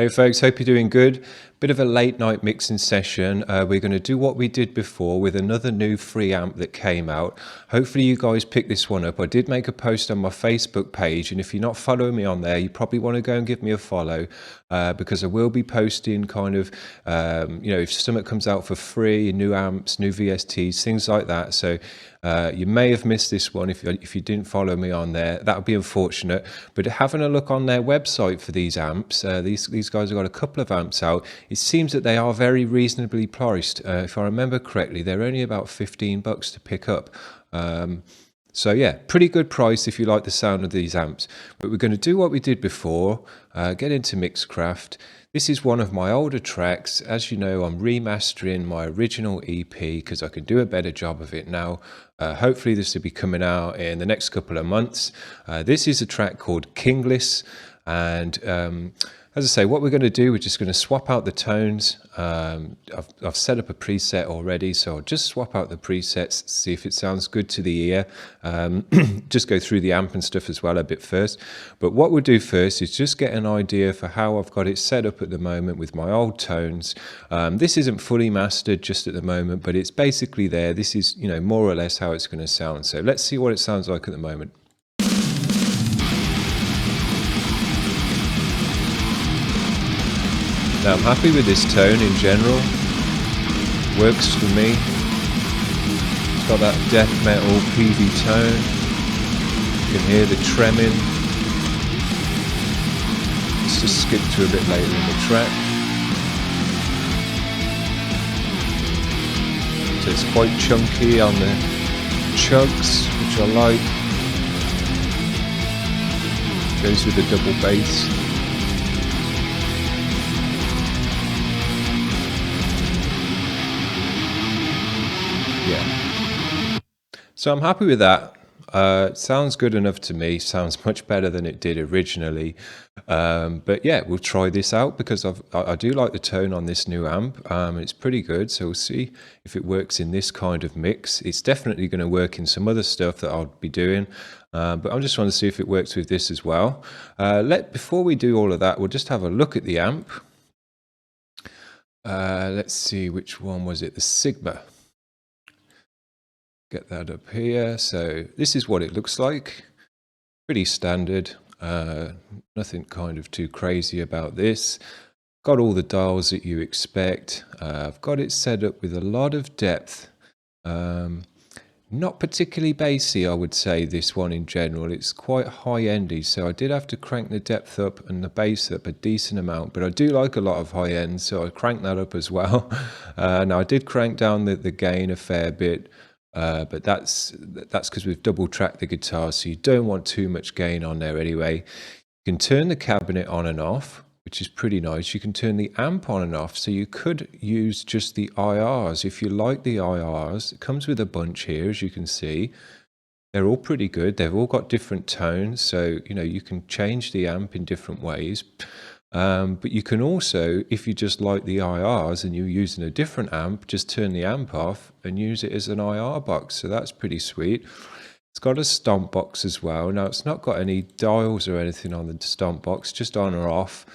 Hey folks, hope you're doing good. Bit of a late night mixing session. We're going to do what we did before with another new free amp that came out. Hopefully you guys pick this one up. I did make a post on my Facebook page, and if you're not following me on there, you probably want to go and give me a follow because I will be posting kind of, if something comes out for free, new amps, new VSTs, things like that. So you may have missed this one if you didn't follow me on there. That would be unfortunate. But having a look on their website for these amps, these guys have got a couple of amps out. It seems that they are very reasonably priced. If I remember correctly, they're only about $15 to pick up. So yeah, pretty good price if you like the sound of these amps. But we're going to do what we did before, get into Mixcraft. This is one of my older tracks. As you know, I'm remastering my original EP because I can do a better job of it now. Hopefully this will be coming out in the next couple of months. This is a track called Kingless, and as I say, what we're going to do, we're just going to swap out the tones. I've set up a preset already, so I'll just swap out the presets, see if it sounds good to the ear. Just go through the amp and stuff as well a bit first. But what we'll do first is just get an idea for how I've got it set up at the moment with my old tones. This isn't fully mastered just at the moment, but it's basically there. This is, more or less how it's going to sound. So let's see what it sounds like at the moment. Now I'm happy with this tone in general, works for me. It's got that death metal PV tone, you can hear the tremming. Let's just skip to a bit later in the track. So it's quite chunky on the chugs, which I like. Goes with the double bass. Yeah, so I'm happy with that. It sounds good enough to me, sounds much better than it did originally. But yeah, we'll try this out because I do like the tone on this new amp. It's pretty good, so we'll see if it works in this kind of mix. It's definitely going to work in some other stuff that I'll be doing, but I'm just trying to see if it works with this as well. Before we do all of that, we'll just have a look at the amp. Let's see, which one was it? The Sigma. Get that up here. So this is what it looks like. Pretty standard. Nothing kind of too crazy about this. Got all the dials that you expect. I've got it set up with a lot of depth. Not particularly bassy, I would say, this one in general. It's quite high-endy, so I did have to crank the depth up and the bass up a decent amount, but I do like a lot of high-end, so I cranked that up as well. Now, I did crank down the gain a fair bit, but that's because we've double tracked the guitar, so you don't want too much gain on there anyway. You can turn the cabinet on and off, which is pretty nice. You can turn the amp on and off, so you could use just the IRs if you like the IRs. It comes with a bunch here, as you can see. They're all pretty good. They've all got different tones, so you can change the amp in different ways. But you can also, if you just like the IRs and you're using a different amp, just turn the amp off and use it as an IR box. So that's pretty sweet. It's got a stomp box as well. Now, it's not got any dials or anything on the stomp box, just on or off.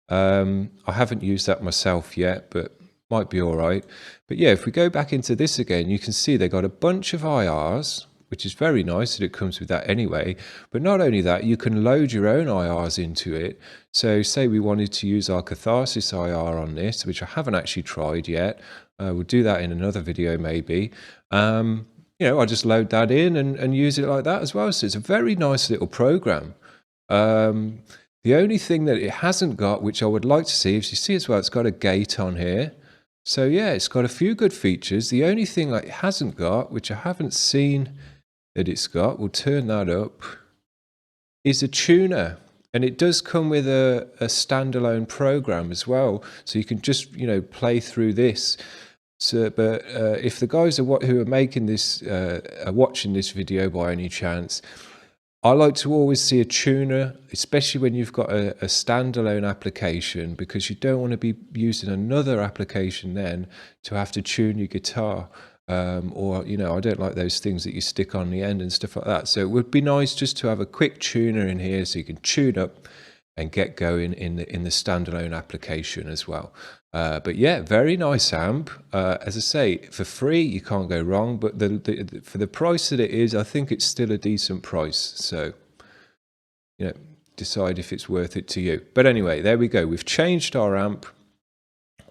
I haven't used that myself yet, but might be all right. But yeah, if we go back into this again, you can see they got a bunch of IRs, which is very nice that it comes with that anyway. But not only that, you can load your own IRs into it. So say we wanted to use our Catharsis IR on this, which I haven't actually tried yet. We'll do that in another video maybe. I'll just load that in and use it like that as well. So it's a very nice little program. The only thing that it hasn't got, which I would like to see, if you see as well, it's got a gate on here. So yeah, it's got a few good features. The only thing that it hasn't got, which I haven't seen that it's got, we'll turn that up, is a tuner. And it does come with a standalone program as well. So you can just, play through this. So, but if the guys who are making this, are watching this video by any chance, I like to always see a tuner, especially when you've got a standalone application, because you don't want to be using another application then to have to tune your guitar. Or, I don't like those things that you stick on the end and stuff like that. So it would be nice just to have a quick tuner in here so you can tune up and get going in the standalone application as well. But yeah, very nice amp. As I say, for free you can't go wrong, but for the price that it is, I think it's still a decent price. So decide if it's worth it to you. But anyway, there we go. We've changed our amp.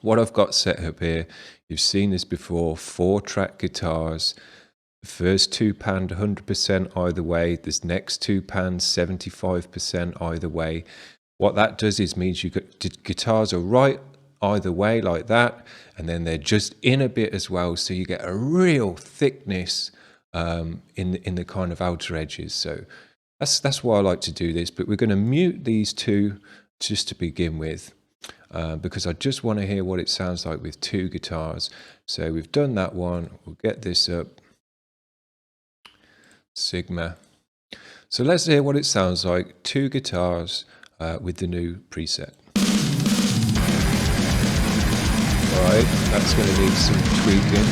What I've got set up here, you've seen this before, 4-track guitars. The first 2 panned 100% either way. This next 2 panned 75% either way. What that does is means you got guitars are right either way like that, and then they're just in a bit as well, so you get a real thickness in the kind of outer edges. So that's why I like to do this. But we're going to mute these two just to begin with, because I just want to hear what it sounds like with 2 guitars. So we've done that one. We'll get this up. Sigma. So let's hear what it sounds like, 2 guitars with the new preset. Alright, that's going to need some tweaking.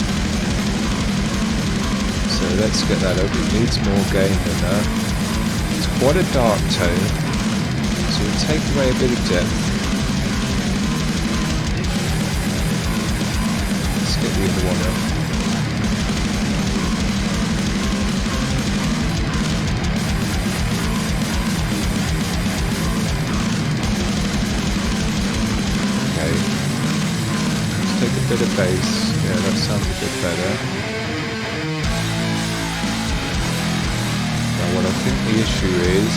So let's get that up. It needs more gain than that. It's quite a dark tone, so we'll take away a bit of depth. Let's get the other one up. Take a bit of bass. Yeah, that sounds a bit better. Now what I think the issue is,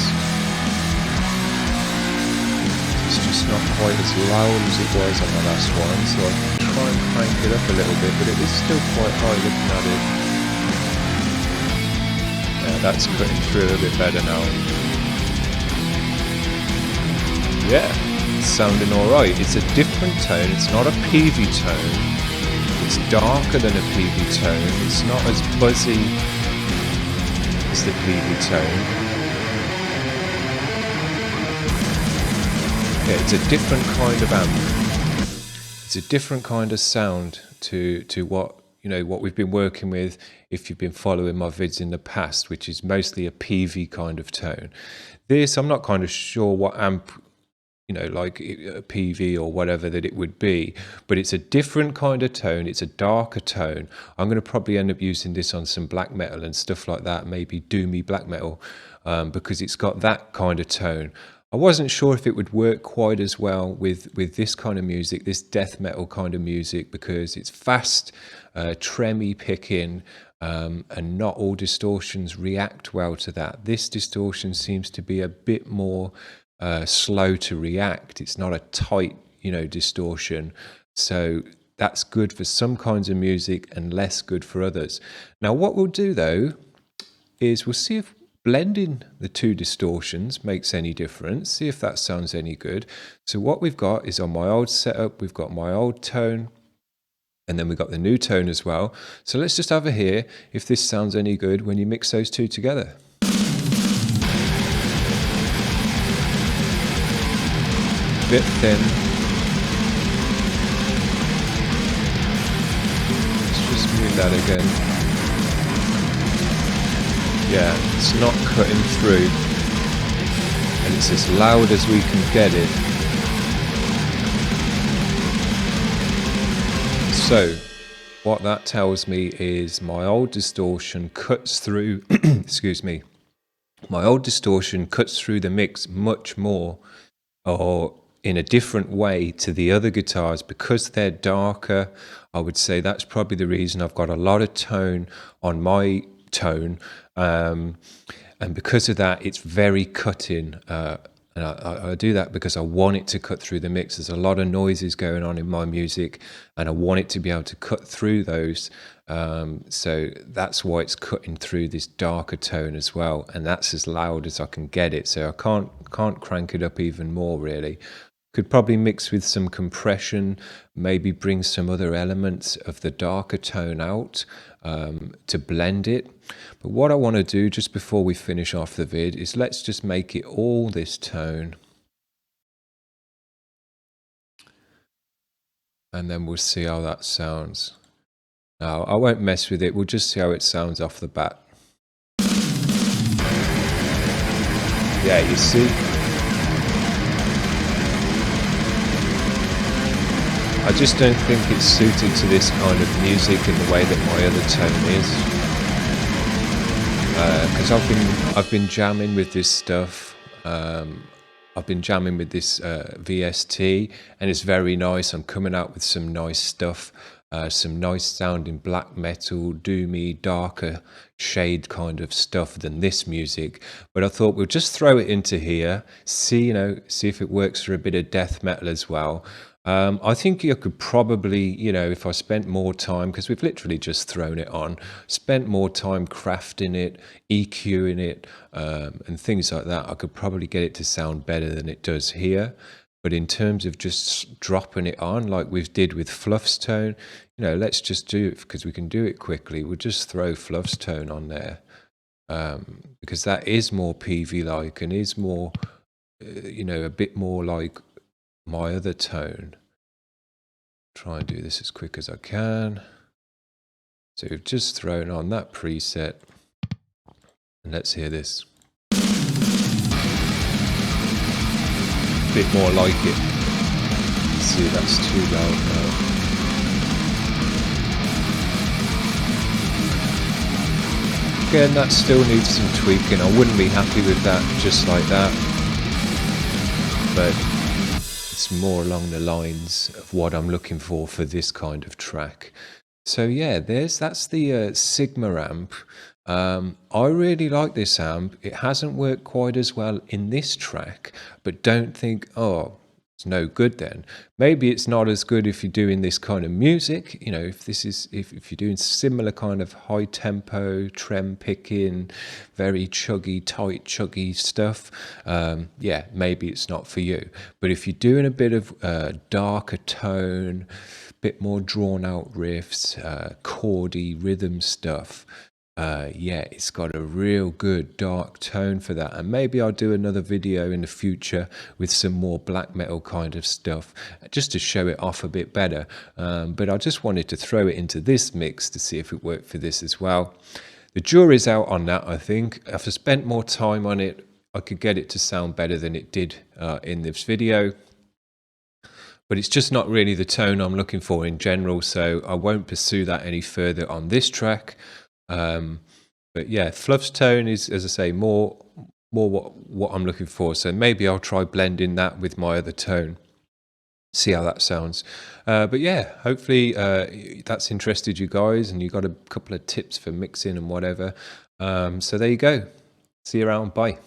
it's just not quite as loud as it was on the last one, so I can try and crank it up a little bit, but it is still quite high looking at it. Yeah, that's cutting through a bit better now. Yeah. Sounding alright. It's a different tone. It's not a PV tone. It's darker than a PV tone. It's not as buzzy as the PV tone. Yeah, it's a different kind of amp. It's a different kind of sound to what what we've been working with if you've been following my vids in the past, which is mostly a PV kind of tone. This, I'm not kind of sure what amp, like a PV or whatever that it would be, but it's a different kind of tone. It's a darker tone. I'm going to probably end up using this on some black metal and stuff like that, maybe doomy black metal, because it's got that kind of tone. I wasn't sure if it would work quite as well with this kind of music, this death metal kind of music, because it's fast, tremmy picking, and not all distortions react well to that. This distortion seems to be a bit more slow to react. It's not a tight, distortion. So that's good for some kinds of music and less good for others. Now, what we'll do though is we'll see if blending the 2 distortions makes any difference. See if that sounds any good. So what we've got is, on my old setup, we've got my old tone, and then we've got the new tone as well. So let's just have a hear if this sounds any good when you mix those 2 together. Bit thin. Let's just mute that again. Yeah, it's not cutting through, and it's as loud as we can get it. So what that tells me is my old distortion cuts through excuse me, my old distortion cuts through the mix much more, or in a different way, to the other guitars. Because they're darker, I would say that's probably the reason I've got a lot of tone on my tone, and because of that, it's very cutting, and I do that because I want it to cut through the mix. There's a lot of noises going on in my music, and I want it to be able to cut through those, so that's why it's cutting through this darker tone as well, and that's as loud as I can get it. So I can't crank it up even more, really. Could probably mix with some compression, maybe bring some other elements of the darker tone out to blend it. But what I want to do just before we finish off the vid is let's just make it all this tone. And then we'll see how that sounds. Now, I won't mess with it. We'll just see how it sounds off the bat. Yeah, you see? I just don't think it's suited to this kind of music in the way that my other tone is. Because I've been jamming with this stuff. I've been jamming with this VST, and it's very nice. I'm coming out with some nice stuff, some nice sounding black metal, doomy, darker shade kind of stuff than this music. But I thought we'll just throw it into here, see if it works for a bit of death metal as well. I think you could probably, if I spent more time, because we've literally just thrown it on, spent more time crafting it, EQing it, and things like that, I could probably get it to sound better than it does here. But in terms of just dropping it on like we've did with Fluff's Tone, let's just do it because we can do it quickly. We'll just throw Fluff's Tone on there, because that is more PV-like and is more, a bit more like my other tone. Try and do this as quick as I can. So we've just thrown on that preset, and let's hear this. A bit more like it. See, that's too loud now. Again, that still needs some tweaking. I wouldn't be happy with that just like that, but it's more along the lines of what I'm looking for this kind of track. So yeah, that's the Sigma amp. I really like this amp. It hasn't worked quite as well in this track, but don't think, oh, it's no good then. Maybe it's not as good if you're doing this kind of music, if you're doing similar kind of high tempo, trem picking, very chuggy, tight chuggy stuff, yeah, maybe it's not for you. But if you're doing a bit of darker tone, bit more drawn out riffs, chordy rhythm stuff, yeah, it's got a real good dark tone for that. And maybe I'll do another video in the future with some more black metal kind of stuff, just to show it off a bit better. But I just wanted to throw it into this mix to see if it worked for this as well. The jury's out on that, I think. If I spent more time on it, I could get it to sound better than it did in this video. But it's just not really the tone I'm looking for in general, so I won't pursue that any further on this track. But yeah, Fluff's Tone is, as I say, more what I'm looking for. So maybe I'll try blending that with my other tone, see how that sounds. But yeah, hopefully that's interested you guys, and you got a couple of tips for mixing and whatever. So there you go. See you around. Bye.